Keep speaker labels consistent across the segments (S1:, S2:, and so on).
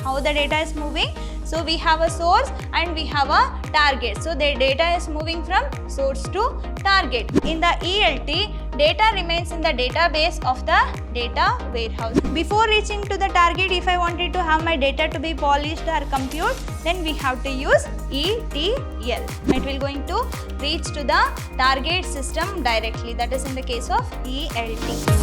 S1: how the data is moving. So we have a source and we have a target. So the data is moving from source to target. In the ELT, data remains in the database of the data warehouse. Before reaching to the target, if I wanted to have my data to be polished or compute, then we have to use ETL. It will going to reach to the target system directly. That is in the case of ELT.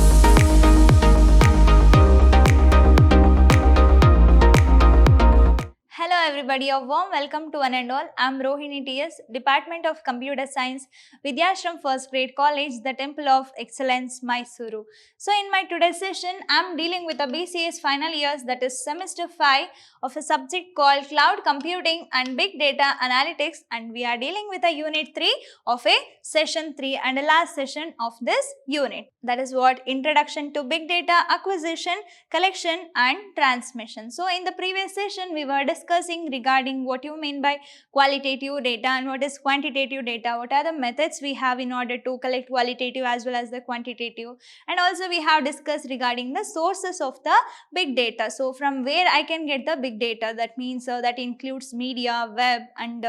S1: Hello everybody, a warm welcome to one and all. I am Rohini TS, Department of Computer Science, Vidhyaashram First Grade College, the Temple of Excellence, MYSURU. So in my today's session, I am dealing with the B.C.A's final years, that is semester 5 of a subject called Cloud Computing and Big Data Analytics, and we are dealing with a unit 3 of a session 3 and a last session of this unit. That is what? Introduction to Big Data Acquisition, Collection and Transmission. So in the previous session, we were discussing regarding what you mean by qualitative data and what is quantitative data, what are the methods we have in order to collect qualitative as well as the quantitative, and also we have discussed regarding the sources of the big data. So from where I can get the big data, that means that includes media, web, and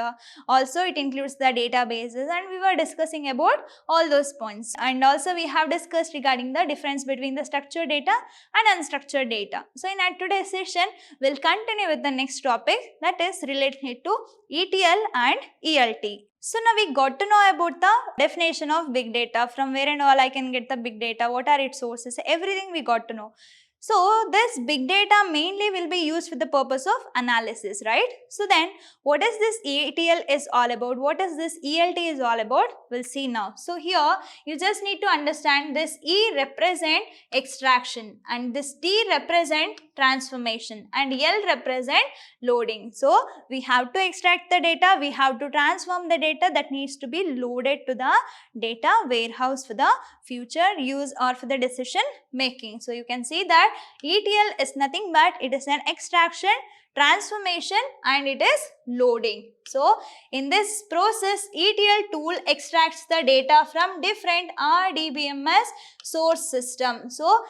S1: also it includes the databases, and we were discussing about all those points. And also we have discussed regarding the difference between the structured data and unstructured data. So in our today's session, we'll continue with the next topic, that is related to ETL and ELT. So now we got to know about the definition of big data, from where and all I can get the big data, what are its sources, everything we got to know. So this big data mainly will be used for the purpose of analysis, right? So then what is this ETL is all about? What is this ELT is all about? We'll see now. So here you just need to understand this E represent extraction and this T represent transformation and L represent loading. So we have to extract the data, we have to transform the data that needs to be loaded to the data warehouse for the future use or for the decision making. So you can see that ETL is nothing but it is an extraction, transformation and it is loading. So in this process, ETL tool extracts the data from different RDBMS source system. So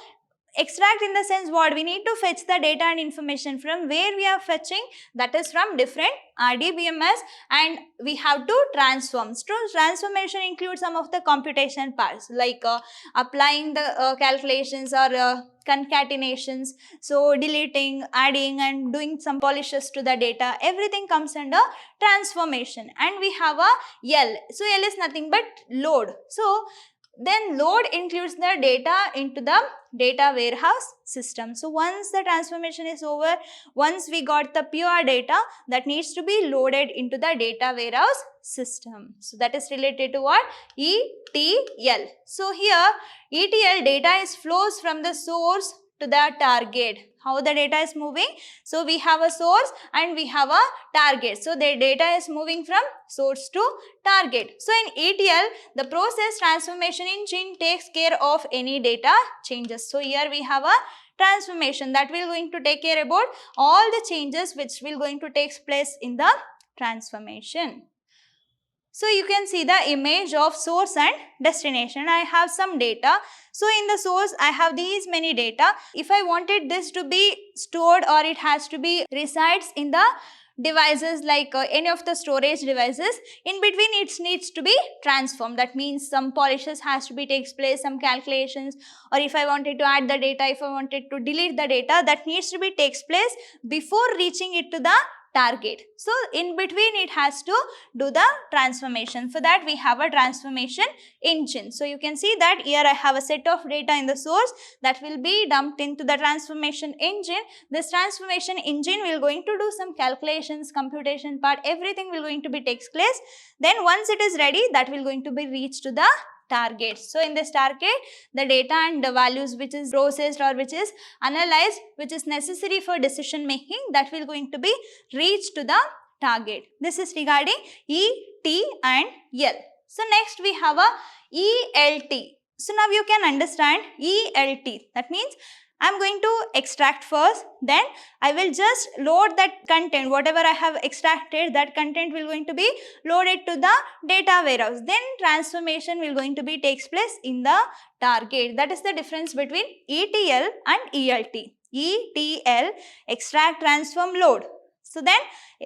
S1: extract in the sense what? We need to fetch the data and information from where we are fetching, that is from different RDBMS, and we have to transform. So transformation includes some of the computation parts like applying the calculations or concatenations, so deleting, adding and doing some polishes to the data, everything comes under transformation. And we have a L. So L is nothing but load. So then load includes the data into the data warehouse system. So once the transformation is over, once we got the pure data, that needs to be loaded into the data warehouse system. So that is related to what? ETL. So here ETL data is flows from the source to the target. How the data is moving? So we have a source and we have a target. So the data is moving from source to target. So in ETL, the process transformation engine takes care of any data changes. So here we have a transformation that will going to take care about all the changes which will going to take place in the transformation. So you can see the image of source and destination. I have some data. So in the source, I have these many data. If I wanted this to be stored or it has to be resides in the devices like any of the storage devices, in between it needs to be transformed. That means some polishes has to be takes place, some calculations, or if I wanted to add the data, if I wanted to delete the data, that needs to be takes place before reaching it to the target. So in between it has to do the transformation. For that we have a transformation engine. So you can see that here I have a set of data in the source that will be dumped into the transformation engine. This transformation engine will going to do some calculations, computation part, everything will going to be takes place. Then once it is ready, that will going to be reached to the target. So in this target, the data and the values which is processed or which is analyzed, which is necessary for decision making, that will going to be reached to the target. This is regarding E, T and L. So next we have a ELT. So now you can understand ELT. That means I am going to extract first, then I will just load that content, whatever I have extracted, that content will going to be loaded to the data warehouse. Then transformation will going to be takes place in the target. That is the difference between ETL and ELT. ETL, extract, transform, load. So then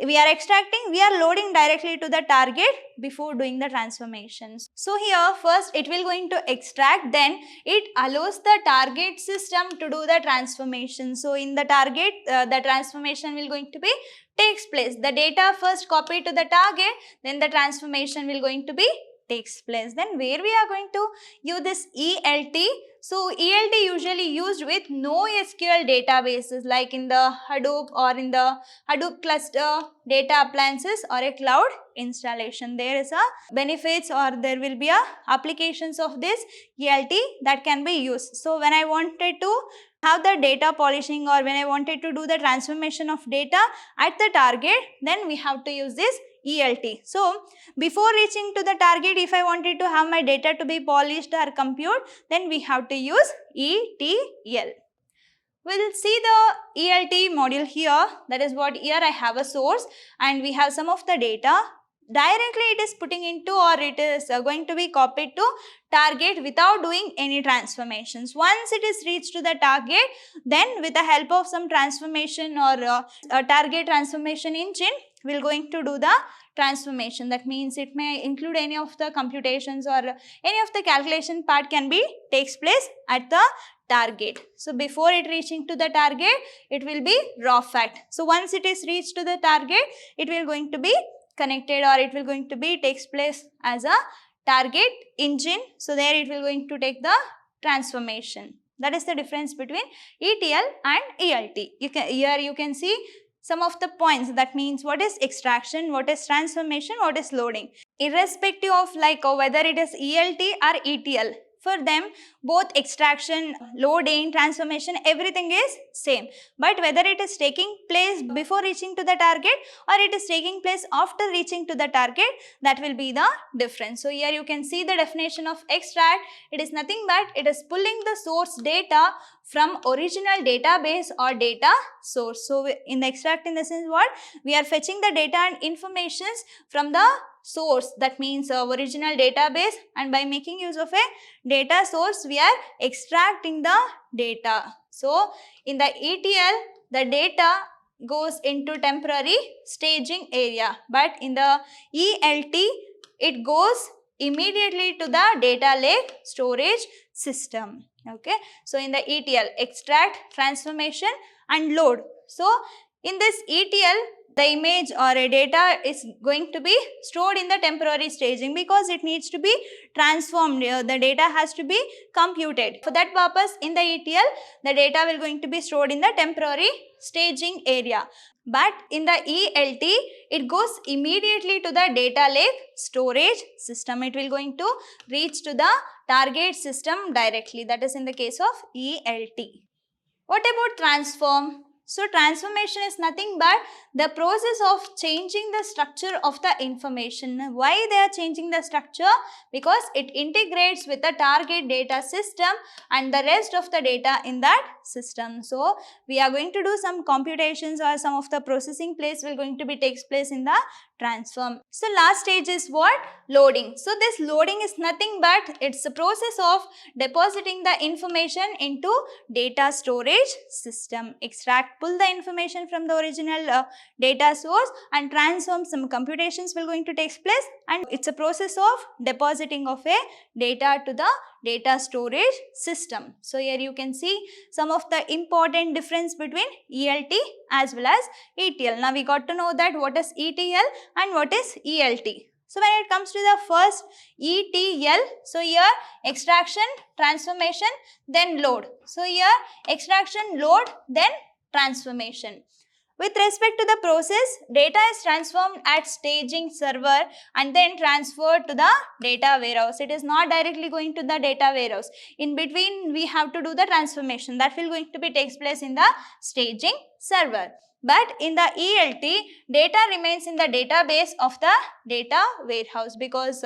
S1: we are extracting, we are loading directly to the target before doing the transformations. So here first it will going to extract, then it allows the target system to do the transformation. So in the target, the transformation will going to be takes place. The data first copied to the target, then the transformation will going to be takes place. Then where we are going to use this ELT? So ELT usually used with NoSQL databases like in the Hadoop or in the Hadoop cluster, data appliances or a cloud installation. There is a benefits or there will be a applications of this ELT that can be used. So when I wanted to have the data polishing or when I wanted to do the transformation of data at the target, then we have to use this ELT. So before reaching to the target, if I wanted to have my data to be polished or compute, then we have to use ETL. We'll see the ELT module here. That is what here I have a source and we have some of the data. Directly it is putting into or it is going to be copied to target without doing any transformations. Once it is reached to the target, then with the help of some transformation or a target transformation engine, we are going to do the transformation. That means it may include any of the computations or any of the calculation part can be takes place at the target. So before it reaching to the target, it will be raw fact. So once it is reached to the target, it will going to be connected or it will going to be takes place as a target engine. So there it will going to take the transformation. That is the difference between ETL and ELT. Here you can see some of the points. That means what is extraction, what is transformation, what is loading. Irrespective of like whether it is ELT or ETL, for them both extraction, loading, transformation, everything is same. But whether it is taking place before reaching to the target or it is taking place after reaching to the target, that will be the difference. So here you can see the definition of extract. It is nothing but it is pulling the source data from original database or data source. So in the extract, in the sense what? We are fetching the data and informations from the source, that means original database, and by making use of a data source we are extracting the data. So in the ETL, the data goes into temporary staging area, but in the ELT it goes immediately to the data lake storage system. Okay, so in the ETL, extract, transformation and load. So in this ETL, the image or a data is going to be stored in the temporary staging because it needs to be transformed. The data has to be computed. For that purpose, in the ETL, the data will going to be stored in the temporary staging area. But in the ELT, it goes immediately to the data lake storage system. It will going to reach to the target system directly. That is in the case of ELT. What about transform? So transformation is nothing but the process of changing the structure of the information. Why they are changing the structure? Because it integrates with the target data system and the rest of the data in that system. So we are going to do some computations or some of the processing place will going to be takes place in the transform. So last stage is what? Loading. So this loading is nothing but it's a process of depositing the information into data storage system. Extract, pull the information from the original data source and transform. Some computations will going to take place, and it's a process of depositing of a data to the data storage system. So here you can see some of the important difference between ELT as well as ETL. Now we got to know that what is ETL and what is ELT. So when it comes to the first ETL, so here extraction, transformation, then load. So here extraction, load, then transformation. With respect to the process, data is transformed at staging server and then transferred to the data warehouse. It is not directly going to the data warehouse. In between, we have to do the transformation. That will going to be takes place in the staging server. But in the ELT, data remains in the database of the data warehouse, because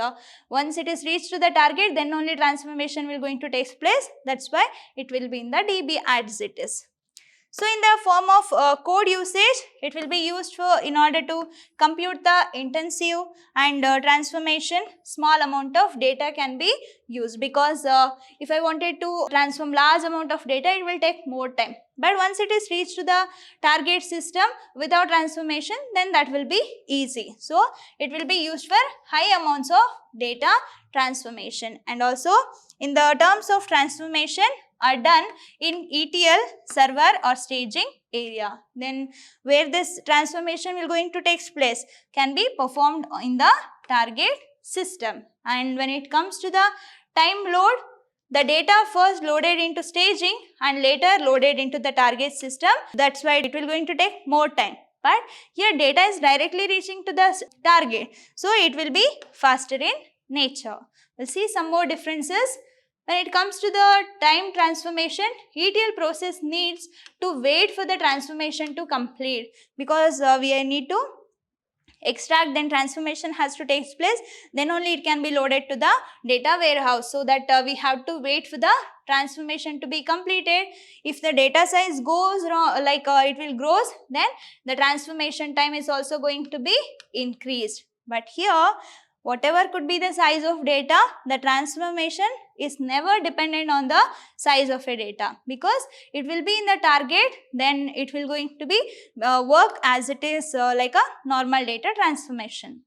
S1: once it is reached to the target, then only transformation will going to take place. That's why it will be in the DB as it is. So in the form of code usage, it will be used for in order to compute the intensive and transformation. Small amount of data can be used, because if I wanted to transform large amount of data, it will take more time. But once it is reached to the target system without transformation, then that will be easy. So it will be used for high amounts of data transformation. And also in the terms of transformation are done in ETL server or staging area. Then where this transformation will going to take place can be performed in the target system. And when it comes to the time load, the data first loaded into staging and later loaded into the target system. That's why it will going to take more time. But here data is directly reaching to the target, so it will be faster in nature. We'll see some more differences. When it comes to the time transformation, ETL process needs to wait for the transformation to complete, because we need to extract, then transformation has to take place, then only it can be loaded to the data warehouse. So that we have to wait for the transformation to be completed. If the data size goes wrong, it will grows, then the transformation time is also going to be increased. But here, whatever could be the size of data, the transformation is never dependent on the size of a data, because it will be in the target, then it will going to be work as it is like a normal data transformation.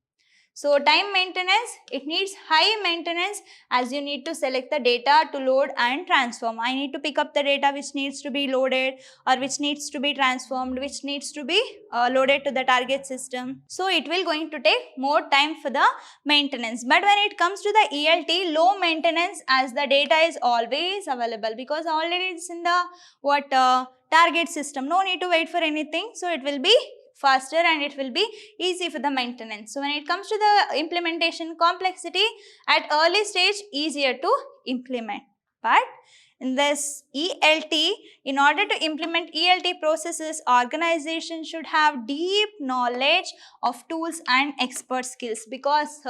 S1: So time maintenance, it needs high maintenance, as you need to select the data to load and transform. I need to pick up the data which needs to be loaded or which needs to be transformed, which needs to be loaded to the target system. So it will going to take more time for the maintenance. But when it comes to the ELT, low maintenance, as the data is always available, because already it's in the target system. No need to wait for anything. So it will be faster and it will be easy for the maintenance. So when it comes to the implementation complexity, at early stage easier to implement. But in this ELT, in order to implement ELT processes, organization should have deep knowledge of tools and expert skills, because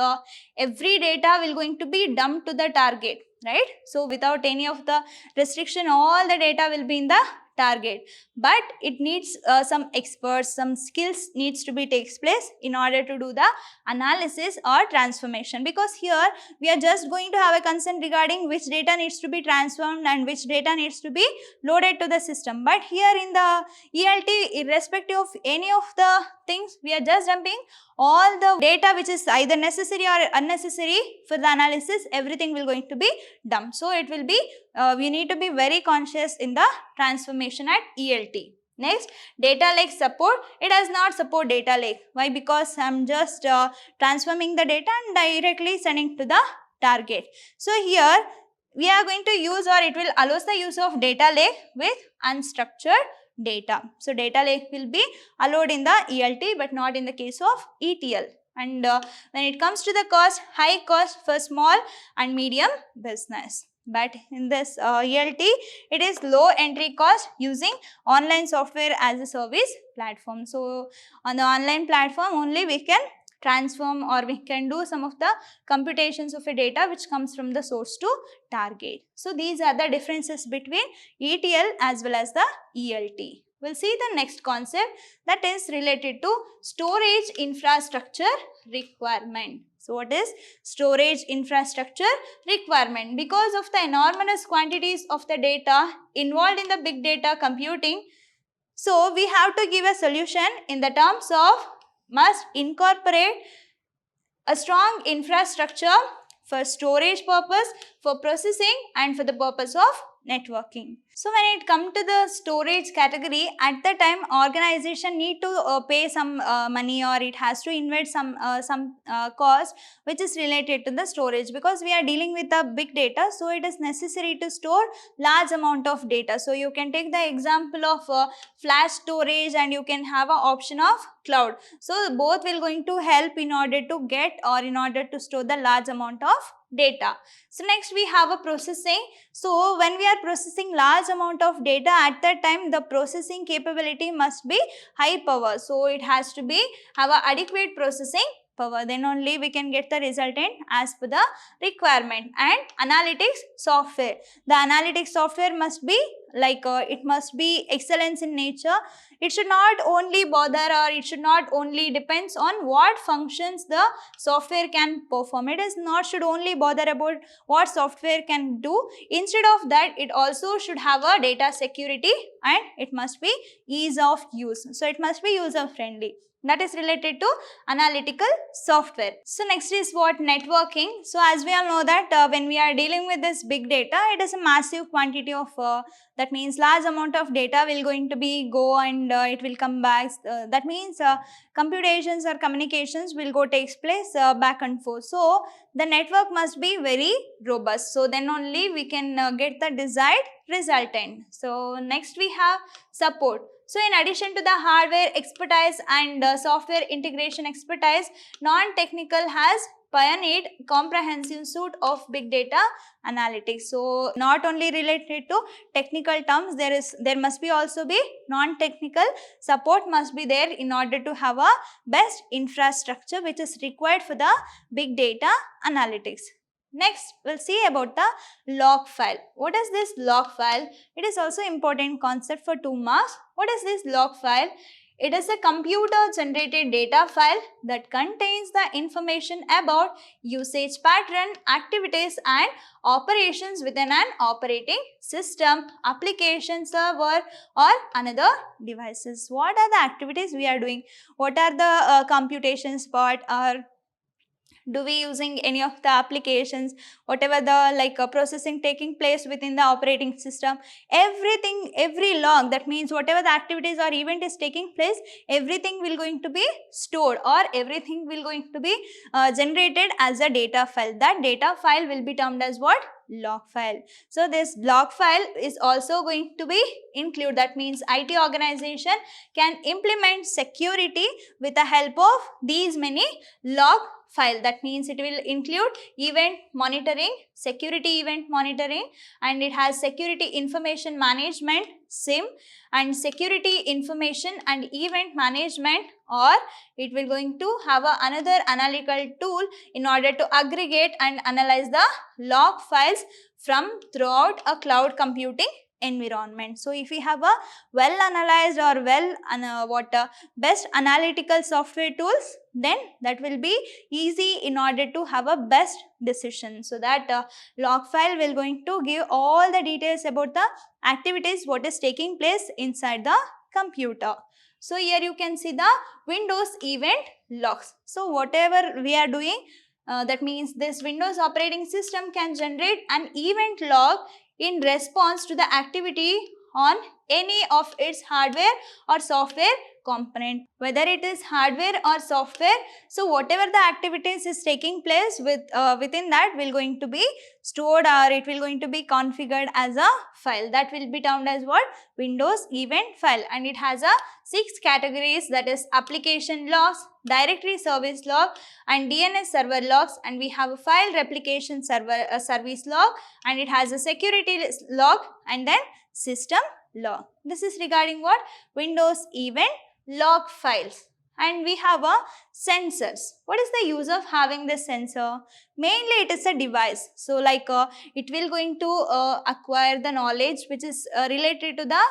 S1: every data will going to be dumped to the target, right? So without any of the restriction, all the data will be in the target, but it needs some experts, some skills needs to be takes place in order to do the analysis or transformation, because here we are just going to have a concern regarding which data needs to be transformed and which data needs to be loaded to the system. But here in the ELT, irrespective of any of the things, we are just dumping all the data which is either necessary or unnecessary for the analysis, everything will going to be dumped. So it will be, we need to be very conscious in the transformation at ELT. Next, data lake support. It does not support data lake. Why? Because I am just transforming the data and directly sending to the target. So here we are going to use, or it will allows the use of data lake with unstructured data. So data lake will be allowed in the ELT, but not in the case of ETL. And when it comes to the cost, high cost for small and medium business. But in this ELT, it is low entry cost using online software as a service platform. So on the online platform only we can transform, or we can do some of the computations of a data which comes from the source to target. So these are the differences between ETL as well as the ELT. We'll see the next concept, that is related to storage infrastructure requirement. So what is storage infrastructure requirement? Because of the enormous quantities of the data involved in the big data computing, so we have to give a solution in the terms of must incorporate a strong infrastructure for storage purpose, for processing, and for the purpose of networking. So when it comes to the storage category, at the time organization need to pay some money, or it has to invest some cost which is related to the storage, because we are dealing with the big data, so it is necessary to store large amount of data. So you can take the example of flash storage, and you can have an option of cloud. So both will going to help in order to get, or in order to store the large amount of data. So next we have a processing. So when we are processing large amount of data, at that time the processing capability must be high power. So it has to be have a adequate processing power, then only we can get the resultant as per the requirement. And analytics software, the analytics software must be like it must be excellence in nature. It should not only bother, or it should not only depends on what functions the software can perform. It is not should only bother about what software can do. Instead of that, it also should have a data security and it must be ease of use. So it must be user friendly. That is related to analytical software. So next is what? Networking. So as we all know that when we are dealing with this big data, it is a massive quantity of that means large amount of data will going to be go and it will come back. That means computations or communications will go takes place back and forth. So the network must be very robust. So then only we can get the desired resultant. So next we have support. So in addition to the hardware expertise and software integration expertise, non-technical has pioneered comprehensive suite of big data analytics. So not only related to technical terms, there must be also be non-technical support must be there in order to have a best infrastructure which is required for the big data analytics. Next, we'll see about the log file. What is this log file? It is also important concept for 2 marks. What is this log file? It is a computer generated data file that contains the information about usage pattern, activities and operations within an operating system, application server or another devices. What are the activities we are doing? What are the computations part, or do we using any of the applications, whatever the processing taking place within the operating system, everything, every log, that means whatever the activities or event is taking place, everything will going to be stored or everything will going to be generated as a data file. That data file will be termed as what? Log file. So this log file is also going to be include, that means IT organization can implement security with the help of these many log file. That means it will include event monitoring, security event monitoring, and it has security information management SIM and security information and event management, or it will going to have another analytical tool in order to aggregate and analyze the log files from throughout a cloud computing environment. So if we have a well analyzed or best analytical software tools, then that will be easy in order to have a best decision. So that log file will going to give all the details about the activities what is taking place inside the computer. So here you can see the Windows event logs. So whatever we are doing, that means this Windows operating system can generate an event log in response to the activity on any of its hardware or software component, whether it is hardware or software. So whatever the activities is taking place within that will going to be stored, or it will going to be configured as a file. That will be termed as what? Windows event file, and it has a 6 categories, that is application logs, directory service log and DNS server logs, and we have a file replication service log, and it has a security log and then system log. This is regarding what? Windows event log files. And we have a sensors. What is the use of having this sensor? Mainly it is a device. So it will going to acquire the knowledge which is related to the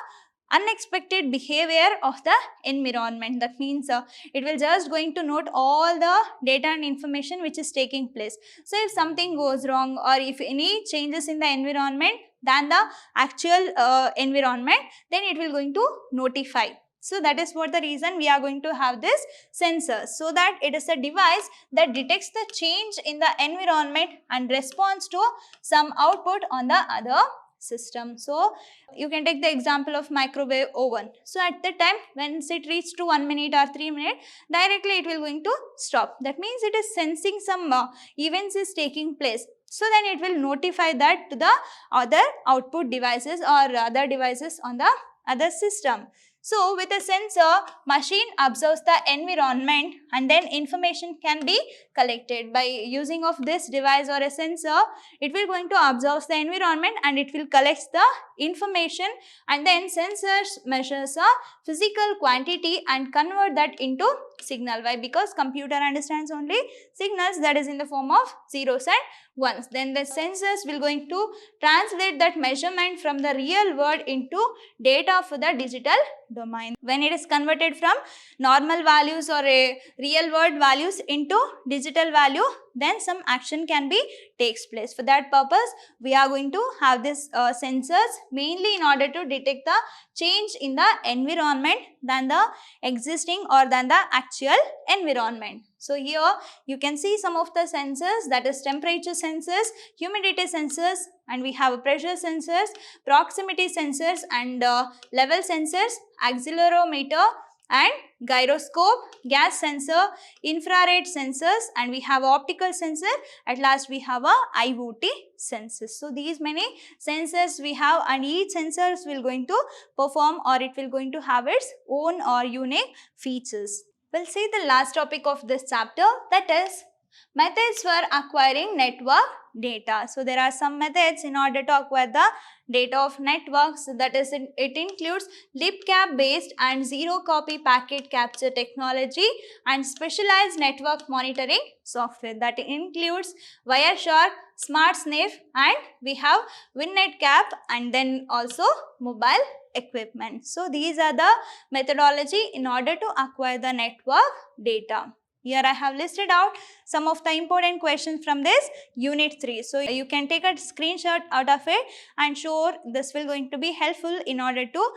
S1: unexpected behavior of the environment. That means it will just going to note all the data and information which is taking place. So if something goes wrong or if any changes in the environment than the actual environment, then it will going to notify. So that is what the reason we are going to have this sensor, so that it is a device that detects the change in the environment and responds to some output on the other system. So you can take the example of microwave oven. So at the time when it reaches to 1 minute or 3 minutes, directly it will going to stop. That means it is sensing some events is taking place. So then it will notify that to the other output devices or other devices on the other system. So with a sensor, machine observes the environment and then information can be collected. By using of this device or a sensor, it will going to observe the environment and it will collect the information, and then sensors measures a physical quantity and convert that into signal. Why? Because computer understands only signals, that is in the form of zeros and ones. Then the sensors will going to translate that measurement from the real world into data for the digital domain. When it is converted from normal values or a real world values into digital value, then some action can be takes place. For that purpose, we are going to have this sensors mainly in order to detect the change in the environment than the existing or than the actual environment. So here you can see some of the sensors, that is temperature sensors, humidity sensors, and we have pressure sensors, proximity sensors, and level sensors, accelerometer and gyroscope, gas sensor, infrared sensors, and we have optical sensor. At last we have a IoT sensors. So these many sensors we have, and each sensors will going to perform, or it will going to have its own or unique features. We'll see the last topic of this chapter, that is methods for acquiring network data. So there are some methods in order to acquire the data of networks, that is it includes libcap based and zero copy packet capture technology and specialized network monitoring software, that includes Wireshark, SmartSniff, and we have WinNetCap, and then also mobile equipment. So these are the methodology in order to acquire the network data. Here I have listed out some of the important questions from this unit 3. So you can take a screenshot out of it, and sure this will going to be helpful in order to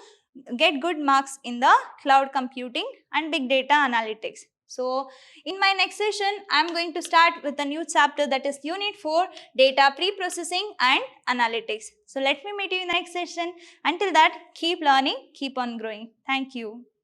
S1: get good marks in the cloud computing and big data analytics. So in my next session, I am going to start with a new chapter, that is unit 4, data pre-processing and analytics. So let me meet you in the next session. Until that, keep learning, keep on growing. Thank you.